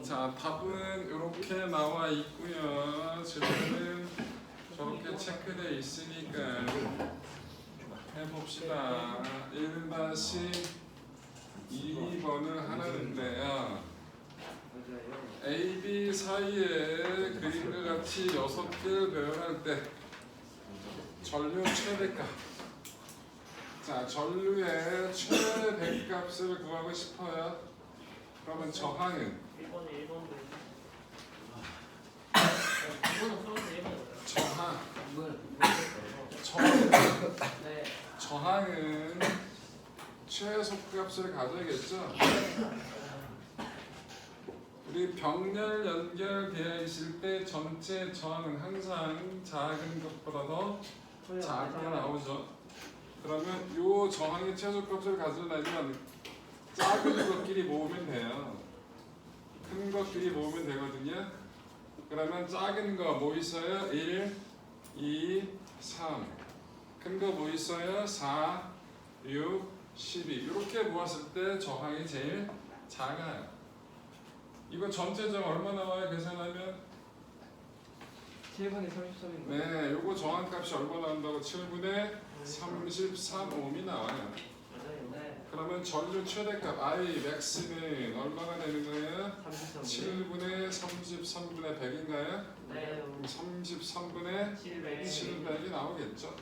자, 답은 이렇게 나와 있고요. 질문은 저렇게 체크되어 있으니까 해봅시다. 1-2번을 하라는데요. A, B 사이에 그림과 같이 6개를 배열할 때 전류 최대값. 자, 전류의 최대값을 구하고 싶어요. 그러면 저항은 1번에 1번도 저항은 최소값을 가져야겠죠. 우리 병렬 연결되어 있을 때 전체 저항은 항상 작은 것보다 더 작게 나오죠. 그러면 이 저항의 최소값을 가져내면 작은 것끼리 모으면 돼요. 큰 것끼리 모으면 되거든요. 그러면 작은 거 뭐 있어요? 1, 2, 3. 큰 거 뭐 있어요? 4, 6, 12. 이렇게 모았을 때 저항이 제일 작아요. 이거 전체 저항 얼마 나와요? 계산하면? 7분의 33인가요? 네, 요거 저항값이 얼마 나온다고? 7분의 33옴이 나와요. 그러면 전류 최대값 I max는 얼마가 되는 거예요? 7분의 33분의 100인가요? 네. 33분의 700. 700이 나오겠죠.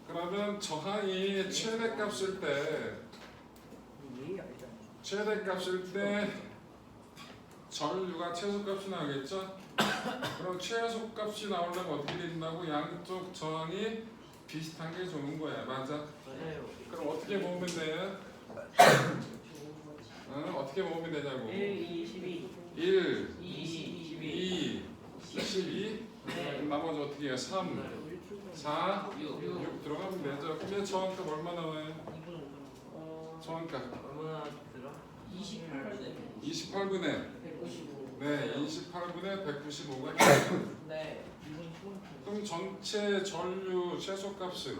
그러면 저항이 최대값일 때 전류가 최소값이 나오겠죠. 그럼 최소값이 나오려면 어떻게 된다고? 양쪽 저항이 비슷한 게 좋은 거야. 맞아? 그럼 어떻게 모으면 돼요? 어떻게 모으면 되냐고? 1, 2, 12. 1, 2, 12. 2, 12. 네. 나머지 어떻게 해요? 3, 4, 6 들어가면 되죠. 그럼 저항값 얼마 나와요? 저항값 얼마나 들어? 28분의 195. 네, 28분의 195가 네. 그럼 전체 전류 최소값은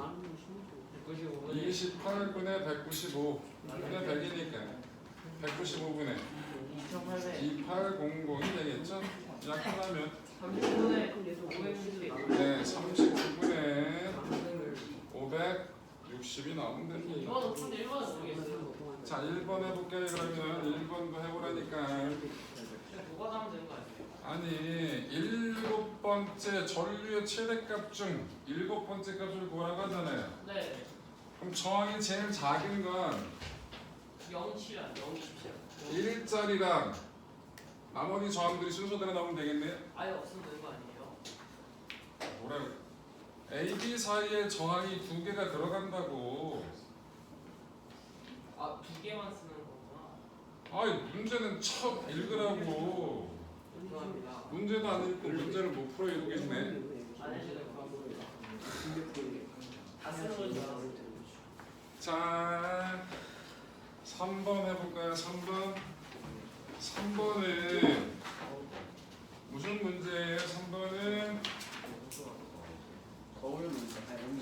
195분의 28분의 195분의 100이니까 195분의 2800. 2800이 되겠죠? 약분하면 30분의 560. 네, 39분의 560이 나오면 됩니다. 이거는 근데 1번은 모르겠어요. 자, 1번 해볼게요. 그러면 1번도 해보라니까. 뭐가 나오면 되는 거 아니에요? 아니, 7번째 전류의 최대값 중 7번째 값을 구하라고 하잖아요. 네. 그럼 저항이 제일 작은 건 0,7안 0,27. 1짜리랑 나머지 저항들이 순서대로 나오면 되겠네요. 아예 없으면 되는 거 아니에요? 뭐라고? A, B 사이에 저항이 2개가 들어간다고. 아, 2개만 쓰는 거구나. 아이, 문제는 처음 읽으라고. 죄송합니다. 문제도 안 읽고 문제를 못 풀어 이러겠네. 안 해주는 거. 다 쓰는 거죠. 자, 3번 해볼까요? 3번. 3번은 무슨 문제예요? 3번은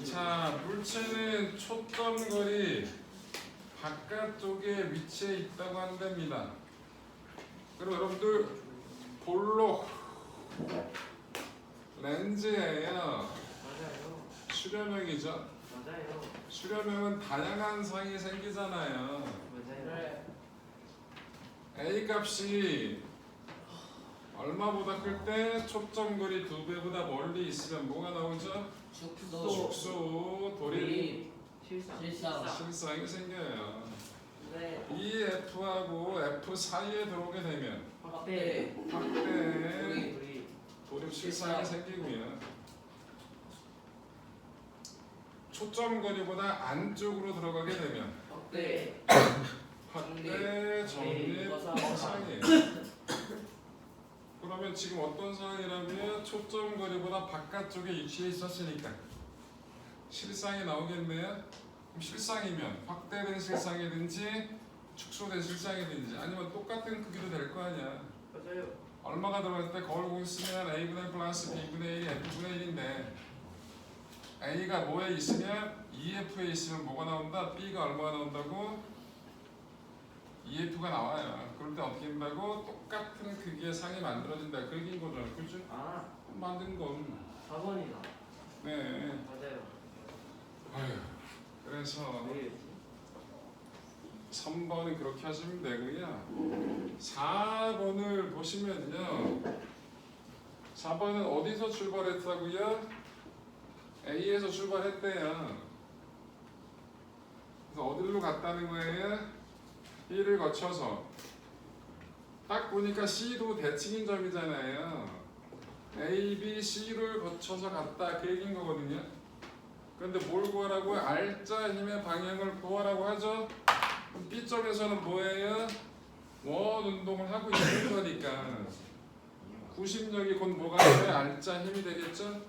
자, 물체는 초점거리 바깥쪽에 위치해 있다고 한답니다. 그리고 여러분들 볼록 렌즈예요. 맞아요. 수렴형이죠. 맞아요. 수렴형은 다양한 상이 생기잖아요. 네. A 값이 얼마보다 클 때 초점거리 2배보다 멀리 있으면 뭐가 나오죠? 축소, 돌입, 실상이 생겨요. 네. 이 F하고 F 사이에 들어오게 되면 확대. 확대, 돌입 실상이 생기고요. 초점거리보다 안쪽으로 들어가게 되면 확대. 확대, 정립, 실상이에요. 그러면 지금 어떤 상황이라면 초점거리보다 바깥쪽에 위치해 있었으니까 실상이 나오겠네요. 그럼 실상이면 확대된 실상이든지 축소된 실상이든지 아니면 똑같은 크기도 될 거 아니야. 맞아요. 얼마가 들어갈 때 거울 보고 있으면 A분의 플러스 B분의 1이 F분의 1인데 A가 뭐에 있으면 EF에 있으면 뭐가 나온다? B가 얼마가 나온다고? EF가 나와요. 그럴 때 어떻게 한다고? 똑같은 크기의 상이 만들어진다. 그 얘기인 거잖아. 그죠? 아, 만든 건. 4번이다. 네. 맞아요. 아휴. 그래서 네. 3번은 그렇게 하시면 되고요. 4번을 보시면요. 4번은 어디서 출발했다고요? A에서 출발했대요. 그래서 어디로 갔다는 거예요? B를 거쳐서. 딱 보니까 C도 대칭인 점이잖아요. A, B, C를 거쳐서 갔다 그 얘기인 거거든요. 그런데 뭘 구하라고요? R자 힘의 방향을 구하라고 하죠. 그럼 B점에서는 뭐예요? 원 운동을 하고 있는 거니까 구심력이 곧 뭐가 돼요? R자 힘이 되겠죠?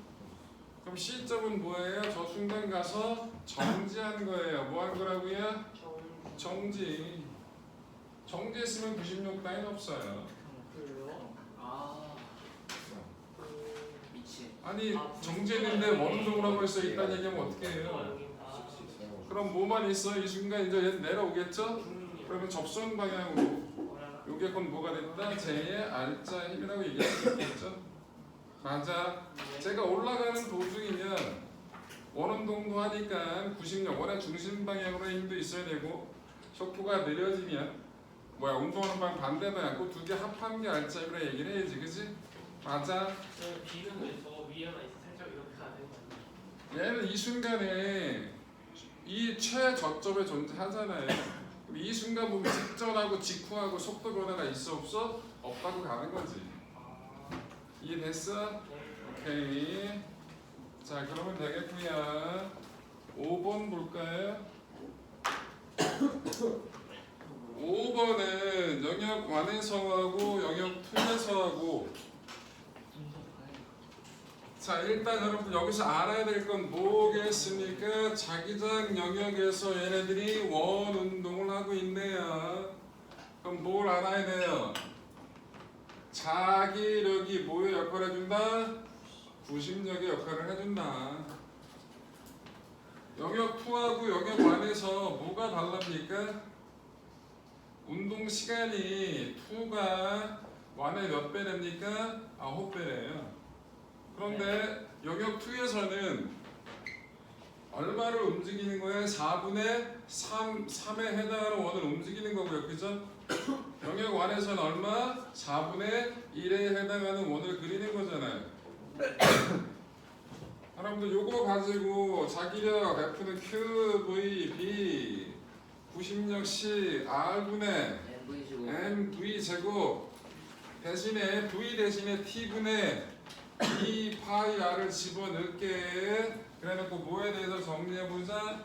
그럼 C점은 뭐예요? 저 순간 가서 정지한 거예요. 뭐 한 거라고요? 정지. 정지했으면 구심력 따윈 없어요. 그래요? 아. 미치. 아니 정지했는데 원 운동을 하고 있어 있다는 얘기하면 어떻게 해요? 그럼 뭐만 있어? 이 순간 이제 얘 내려오겠죠? 그러면 접선 방향으로 요게 곧 뭐가 된다? 제2의 R자 힘이라고 얘기할 수 있겠죠? 맞아. 제가 올라가는 도중이면 원운동도 하니까 구심력, 원의 중심 방향으로의 힘도 있어야 되고 속도가 느려지면 뭐야 운동하는 방 반대도 않고 두 개 합한 게 R자 힘이라 얘기를 해야지, 그지? 맞아. B는 왜 저 위에만 있어? 살짝 이렇게 가는 거 아니야? 얘는 이 순간에 이 최저점에 존재하잖아요. 그럼 이 순간 보면 직전하고 직후하고 속도 변화가 있어 없어? 없다고 가는 거지. 이해됐어? 오케이. 자 그러면 되겠고요. 5번 볼까요? 5번은 영역 1에서 하고 영역 2에서 하고. 자 일단 여러분 여기서 알아야 될 건 뭐겠습니까? 자기장 영역에서 얘네들이 원 운동을 하고 있네요. 그럼 뭘 알아야 돼요? 자기력이 뭐의 역할을 해준다? 구심력의 역할을 해준다. 영역 2하고 영역 1에서 뭐가 달랍니까? 운동 시간이 2가 1의 몇 배랍니까? 9배래요. 그런데 영역 2에서는 얼마를 움직이는 거예요? 4분의 3에 해당하는 원을 움직이는 거고요. 그죠? 영역 1에서는 얼마? 4분의 1에 해당하는 원을 그리는 거잖아요. 여러분들 요거 가지고 자기력 F는 Q, V, B, 구심력 C, R분의 MV 제곱 대신에 V 대신에 T분의 2 파이 R을 집어넣을게. 그래놓고 뭐에 대해서 정리해보자?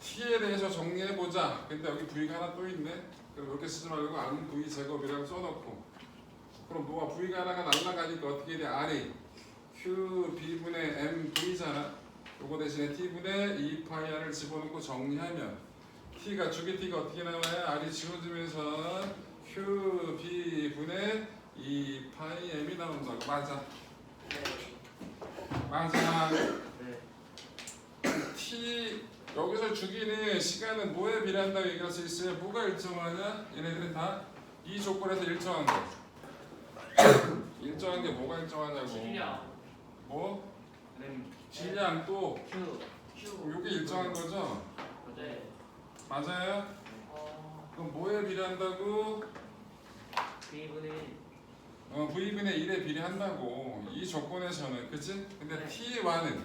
T에 대해서 정리해보자. 근데 여기 V가 하나 또 있네. 그럼 이렇게 쓰지 말고 R은 V 제곱이라고 써놓고 그럼 뭐가 V가 하나가 날라가니까 어떻게 돼? R이 Q B분의 M V잖아. 요거 대신에 T분의 2 파이 R을 집어넣고 정리하면 T가 주기 T가 어떻게 나와요? R이 지워지면서 Q B분의 2 파이 M이 나온다고. 맞아. 맞아. T 여기서 주기는 시간은 뭐에 비례한다고 얘기할 수 있어요? 뭐가 일정하냐? 얘네들은 다 이 조건에서 일정한 거. 일정한 게 뭐가 일정하냐고. 질량. 뭐? 질량 또 요게 일정한 거죠? 네. 맞아요? 그럼 뭐에 비례한다고? V분의 1에 비례한다고. 이 조건에서는. 그치? 근데 T1은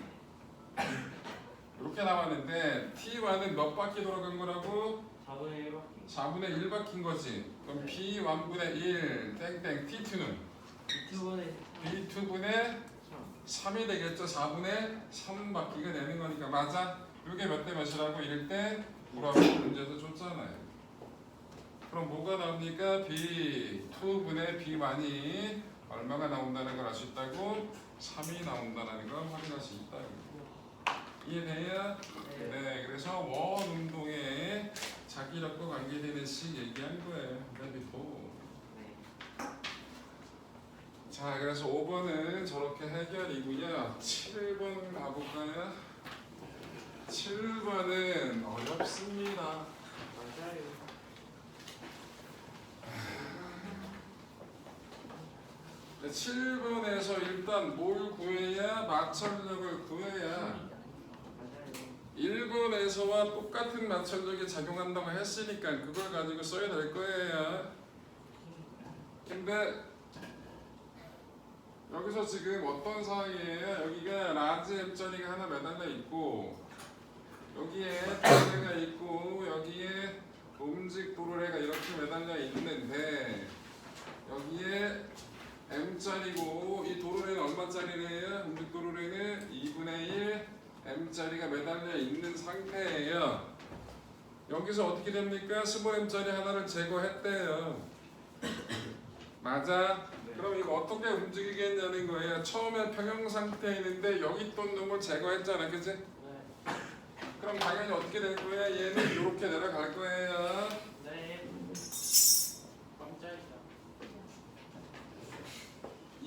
이렇게 나왔는데 T1은 몇 바퀴 돌아간 거라고? 4분의 1바퀴. 4분의 1바퀴인 거지. 그럼 B1분의 1 땡땡 T2는 B2분의 3이 되겠죠. 4분의 3바퀴가 되는 거니까. 맞아. 이게 몇 대 몇이라고 이럴 때 물어보고 문제도 줬잖아요. 그럼 뭐가 나옵니까? B2분의 B1이 얼마가 나온다는 걸 알 수 있다고? 3이 나온다는 걸 확인할 수 있다고. 이해돼요? 네. 그래서 원 운동에 자기력과 관계되는 시 얘기한 거예요. 자, 그래서 5번은 저렇게 해결이고요. 7번 가볼까요? 7번은 어렵습니다. 맞아요. 7번에서 일단 뭘 구해야 마찰력을 구해야 맞아요. 1번에서와 똑같은 마찰력이 작용한다고 했으니까 그걸 가지고 써야 될 거예요. 근데 여기서 지금 어떤 상황이에요? 여기가 라지 M자리가 하나 매달려 있고 여기에 도래가 있고 여기에 움직 도래가 이렇게 매달려 있는데 여기에 M자리고 이 도래는 얼마짜리래요? 움직 도래는 2분의 1 M자리가 매달려 있는 상태예요. 여기서 어떻게 됩니까? 스몰 M자리 하나를 제거했대요. 맞아? 그럼 이거 어떻게 움직이겠냐는 거예요. 처음에 평형 상태에 있는데 여기 있던 놈을 제거했잖아, 그치? 네. 그럼 당연히 어떻게 될 거야? 얘는 이렇게 내려갈 거예요. 네. 깜짝이야.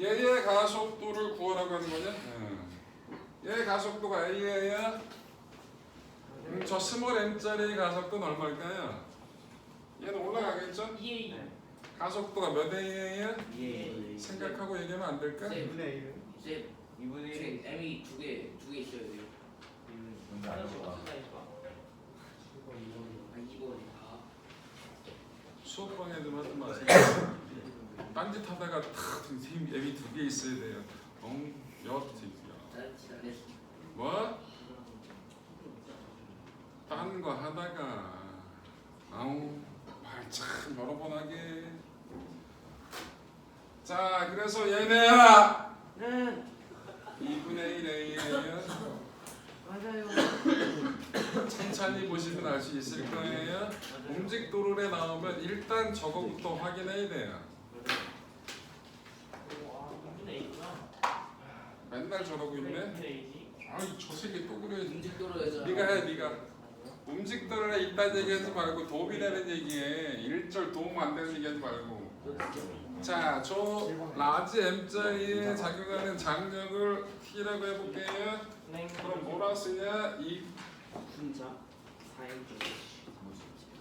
얘의 가속도를 구하라고 하는 거냐? 얘의 가속도가 A예요. 저 스몰 M짜리 가속도는 얼마일까요? 얘는 올라가겠죠? EA. 가속도가 몇 A예요? 예. 생각하고 얘기하면 안 될까? 네. 2분의 1은 M이 두 개 있어야 돼요. 하나씩 어쩌다니까. 아 2번이 다. 수업방에도 하지 마세요. 딴짓하다가 탁 M이 두 개 있어야 돼요. 여트야. 잘했어. 뭐? 딴 거 하다가 아우 말 참 여러 번 하게. 자 그래서 얘네야 네. 2분의 1A예요. 맞아요. 천천히 보시면 알 수 있을 거예요. 움직 도로에 나오면 일단 저거부터 확인해야 돼요. 무슨 A구나. 맨날 저러고 있네. 무슨 A지? 아이 저 새끼 또 그래. 움직도로에서 네가 해 네가. 움직 도로에 있다는 얘기하지 말고 도움이 되는 얘기에 1절 도움 안 되는 얘기하지 말고. 자, 저 라지 M자리에 작용하는 장력을 T라고 해볼게요. 네. 그럼 뭐라 쓰냐? 이 분자 4인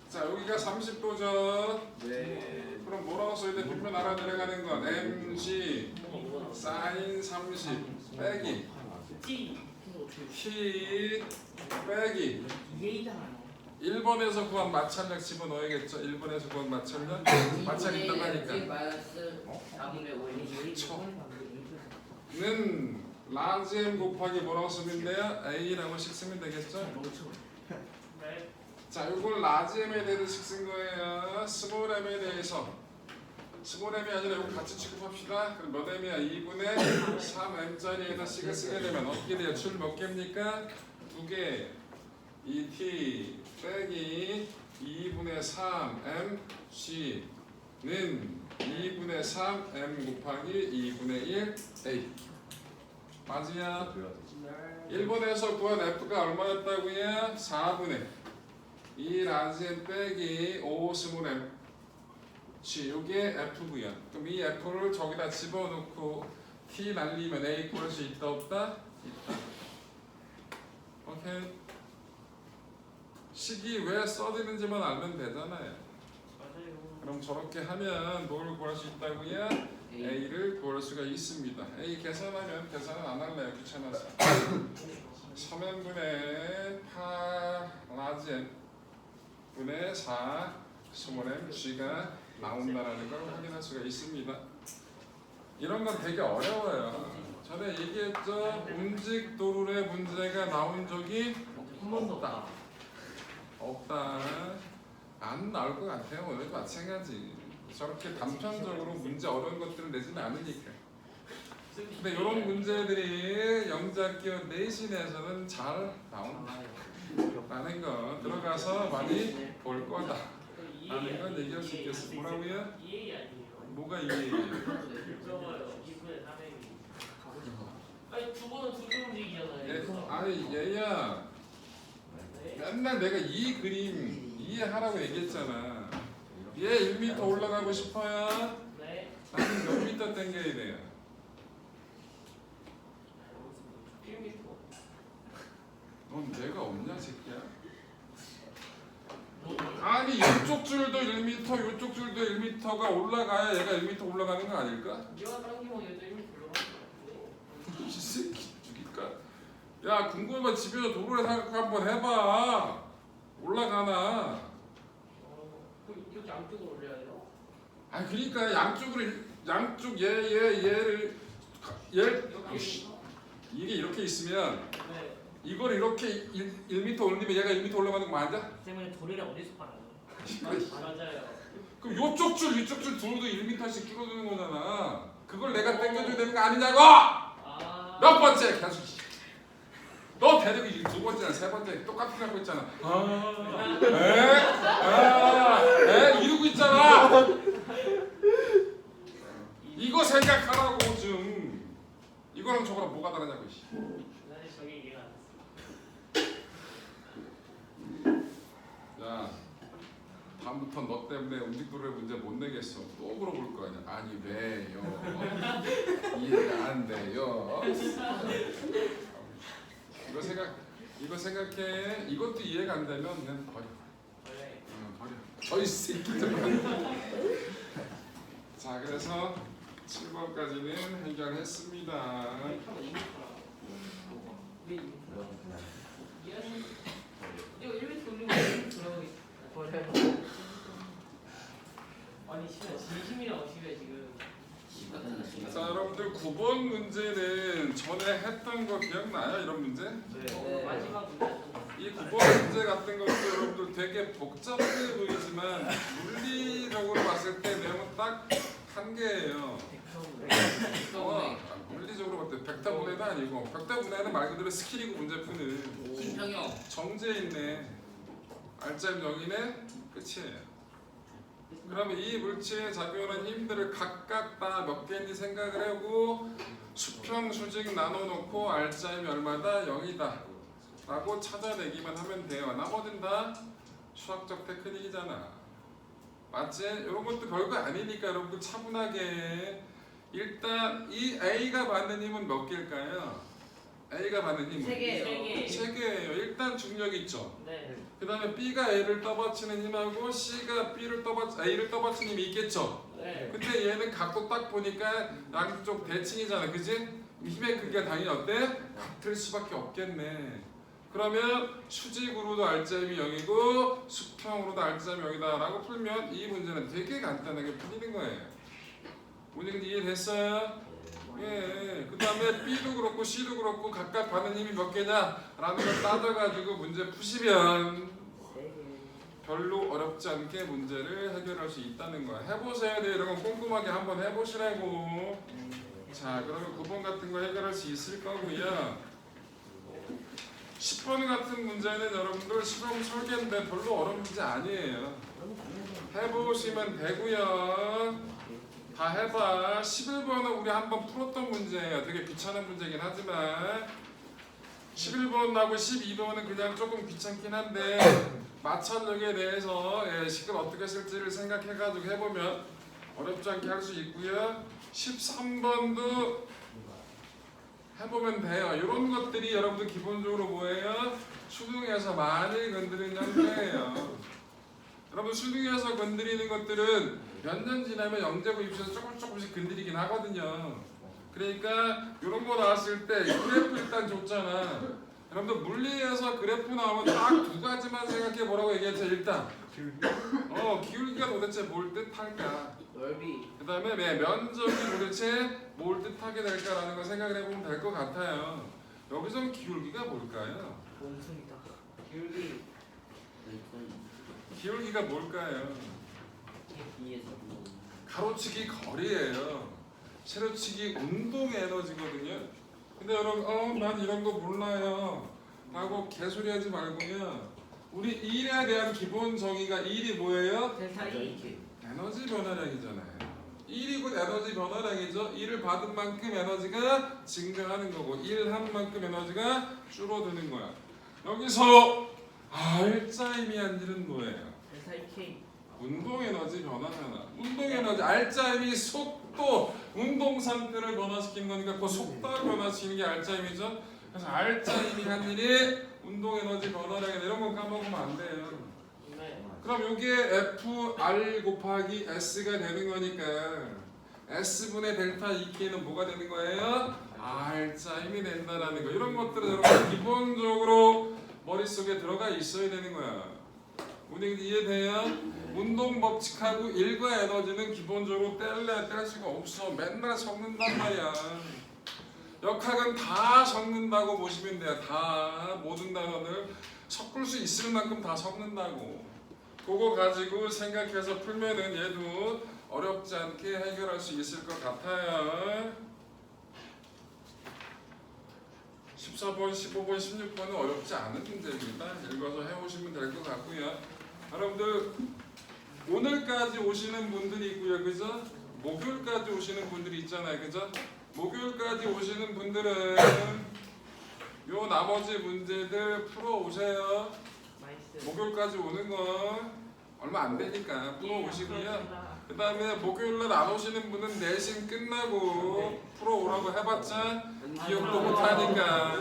자 여기가 30도죠. 네. 그럼 뭐라고 써야 돼? 빗면 알아 내려가는 건 MC 사인 30 빼기 T. T 빼기 EA잖아요. 1번에서 구한 마찰력 집어넣어야겠죠. 1번에서 구한 마찰력 마찰 있다고 하니까 마이너스 4분의 5는 그쵸. 는 라지 M 곱하기 뭐라고 쓰면 돼요? A라고 식 쓰면 되겠죠. 네. 자, 이걸 라지 M에 대해서 식 쓴 거예요. 스몰 M에 대해서. 스몰 M이 아니라 이거 같이 취급합시다. 그럼 몇 M이야? 2분의 3M짜리에다 식을 쓰게 되면 어떻게 돼요? 줄 몇 개입니까? 2개. 2T 빼기 2분의 3M C는 2분의 3M 곱하기 2분의 1 A. 맞으냐? 1번에서 구한 F가 얼마였다고요? 4분의 2 라지 M 빼기 5 스몰 M C 요게 F고요. 그럼 이 F를 저기다 집어넣고 T 날리면 A 구할 수 있다 없다? 있다. 오케이. 식이 왜 써지는지만 알면 되잖아요. 맞아요. 그럼 저렇게 하면 뭘 구할 수 있다고요? A를 구할 수가 있습니다. A 계산하면 계산은 안 할래요. 귀찮아서. 서면분의 8 라지 M 분의 4 스몰 M G가 나온다라는 걸 확인할 수가 있습니다. 이런 건 되게 어려워요. 전에 얘기했죠. 움직 도룰의 문제가 나온 적이 한 번도 없다. 없다. 안 나올 것 같아요. 오늘도 마찬가지. 저렇게 단편적으로 문제 어려운 것들을 내지는 않으니까. 근데 이런 문제들이 영작기업 내신에서는 잘 나온다는 거 들어가서 많이 볼 거다. 라는 건 얘기할 수 있겠어. 뭐라고요? EA 아니에요? 뭐가 이해해요? 저거요. 2분의 3M이. 아니 두 번은 두개 움직이잖아요. 아니 얘야 네. 맨날 내가 이 그림 이해하라고 얘기했잖아. 얘 1m 올라가고 싶어요? 네. 아니 몇 미터 당겨야 돼요? 1m. 넌 내가 없냐 새끼야? 아니 이쪽 줄도 1m, 이쪽 줄도 1m가 올라가야 얘가 1m 올라가는 거 아닐까? 이와 당기면 얘도 1m 올라가는 거 이 새끼 죽일까? 야 궁금하면 집에서 도로에 생각 한번 해봐. 올라가나? 그럼 이렇게 양쪽으로 올려야 돼요? 아 그러니까 양쪽 얘를 이렇게 이게 이렇게 있으면 네. 이걸 이렇게 1m 올리면 얘가 1m 올라가는 거 맞아? 때문에 도리를 어디서 팔아요? 맞아요. 그럼 요쪽 줄 이쪽 줄 둘도 1m씩 줄어드는 거잖아. 그걸 내가 땡겨줘야 되는 거 아니냐고! 아. 몇 번째 계속 너 데리고 이 두 번째나 세 번째 똑같은 거 하고 있잖아. 이러고 있잖아. 이거 생각하라고 좀. 이거랑 저거랑 뭐가 다르냐고. 난 저게 이해가 안 됐어. 야, 다음부터 너 때문에 음식도로의 문제 못 내겠어. 또 물어볼 거 아니야. 아니 왜요? 이해가 안 돼요. 이거 생각해. 이것도 이해가 안 되면 그냥 버려. 원래 버려. 저이 새끼들. 자, 그래서 7번까지는 해결했습니다. 한번 2m라고. 왜 2m? 이거 1m 올리면 1m 돌아가겠다. 아니 진짜 진심이라고 집에 지금. 자, 여러분들 9번 문제는 전에 했던 거 기억나요? 이런 문제? 마지막 문제. 이 9번 문제 같은 것도 여러분들 되게 복잡해 보이지만 물리적으로 봤을 때 내용은 딱 한 개예요. 물리적으로 봤을 때 벡터분해도 아니고 벡터분해는 말 그대로 스킬이고 문제 푸는 김평형. 정제 있네. 알짜임 정의네. 끝이에요. 그러면 이 물체에 작용하는 힘들을 각각 다 몇 개인지 생각을 하고 수평 수직 나눠놓고 알짜임이 얼마다 0이다 라고 찾아내기만 하면 돼요. 나머지는 다 수학적 테크닉이잖아. 맞지? 이런 것도 별거 아니니까 여러분들 차분하게. 일단 이 A가 받는 힘은 몇 개일까요? A가 받는 힘은? 3개예요. 3개예요. 일단 중력 있죠. 네. 그 다음에 B가 A를 떠받치는 힘하고 C가 A를 떠받치는 힘이 있겠죠. 네. 근데 얘는 각도 딱 보니까 양쪽 대칭이잖아. 그지? 힘의 크기가 당연히 어때? 같을 수밖에 없겠네. 그러면 수직으로도 알짜임이 0이고 수평으로도 알짜임이 0이다 라고 풀면 이 문제는 되게 간단하게 풀리는 거예요. 문제 이해됐어요? 예. 그 다음에 B도 그렇고 C도 그렇고 각각 받는 힘이 몇 개냐 라는 걸 따져가지고 문제 푸시면 별로 어렵지 않게 문제를 해결할 수 있다는 거야. 해보셔야 돼요. 이런 건 꼼꼼하게 한번 해보시라고. 자, 그러면 9번 같은 거 해결할 수 있을 거고요. 10번 같은 문제는 여러분들 실험 설계인데 별로 어려운 문제 아니에요. 해보시면 되고요. 다 해봐. 11번은 우리 한번 풀었던 문제예요. 되게 귀찮은 문제긴 하지만 11번하고 12번은 그냥 조금 귀찮긴 한데 마찰력에 대해서 식을 어떻게 쓸지를 생각해가지고 해보면 어렵지 않게 할 수 있고요. 13번도 해보면 돼요. 이런 것들이 여러분들 기본적으로 뭐예요? 수능에서 많이 건드리는 형태예요. 여러분 수능에서 건드리는 것들은 몇 년 지나면 영재고 입시에서 조금씩 건드리긴 하거든요. 그러니까 이런 거 나왔을 때 그래프 일단 줬잖아. 여러분들 물리에서 그래프 나오면 딱 두 가지만 생각해 보라고 얘기했죠. 일단 기울기가 도대체 뭘 뜻할까? 넓이. 그 다음에 면적이 도대체 뭘 뜻하게 될까라는 걸 생각을 해보면 될 것 같아요. 여기서 기울기가 뭘까요? 원숭이다. 기울기. 기울기가 뭘까요? 가로치기 거리예요. 세로치기 운동 에너지거든요. 근데 여러분 난 이런 거 몰라요 라고 개소리하지 말고요. 우리 일에 대한 기본 정의가 일이 뭐예요? 델타 E. 에너지 변화량이잖아요. 1이 곧 에너지 변화량이죠. 1을 받은 만큼 에너지가 증가하는 거고 1 한 만큼 에너지가 줄어드는 거야. 여기서 알짜임이한 일은 뭐예요? 델타 EK. 운동 에너지 변화잖아. 운동 에너지 알짜임이 속도, 운동 상태를 변화시키는 거니까 그 속도를 변화시키는 게 알짜임이죠. 그래서 알짜임이 한 일이 운동 에너지 변화량이다. 이런 거 까먹으면 안 돼요. 네. 그럼 요게 FR 곱하기 S가 되는 거니까 S분의 델타 2K는 뭐가 되는 거예요? R자 힘이 된다라는 거. 이런 것들은 여러분 기본적으로 머릿속에 들어가 있어야 되는 거야. 운행 이해돼요? 운동 법칙하고 일과 에너지는 기본적으로 뗄래야 뗄 수가 없어. 맨날 섞는단 말이야. 역학은 다 섞는다고 보시면 돼요. 다 모든 단어를 섞을 수 있을 만큼 다 섞는다고. 그거 가지고 생각해서 풀면은 얘도 어렵지 않게 해결할 수 있을 것 같아요. 14번, 15번, 16번은 어렵지 않은 문제입니다. 읽어서 해오시면 될 것 같고요. 여러분들 오늘까지 오시는 분들이 있고요. 그죠? 목요일까지 오시는 분들이 있잖아요. 그죠? 목요일까지 오시는 분들은 요 나머지 문제들 풀어 오세요. 나이스. 목요일까지 오는 거 얼마 안 되니까 풀어 오시고요. 그 다음에 목요일날 안 오시는 분은 내신 끝나고 풀어 오라고 해봤자 기억도 못 하니까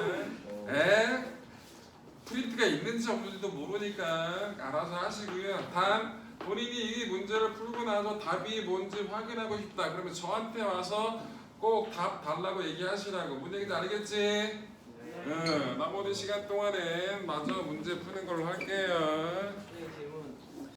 프린트가 있는지 없는지도 모르니까 알아서 하시고요. 단 본인이 이 문제를 풀고 나서 답이 뭔지 확인하고 싶다. 그러면 저한테 와서 꼭 답 달라고 얘기하시라고. 뭔 얘기인지 알겠지? 나머지 시간 동안엔 마저 문제 푸는 걸로 할게요. 네, 질문.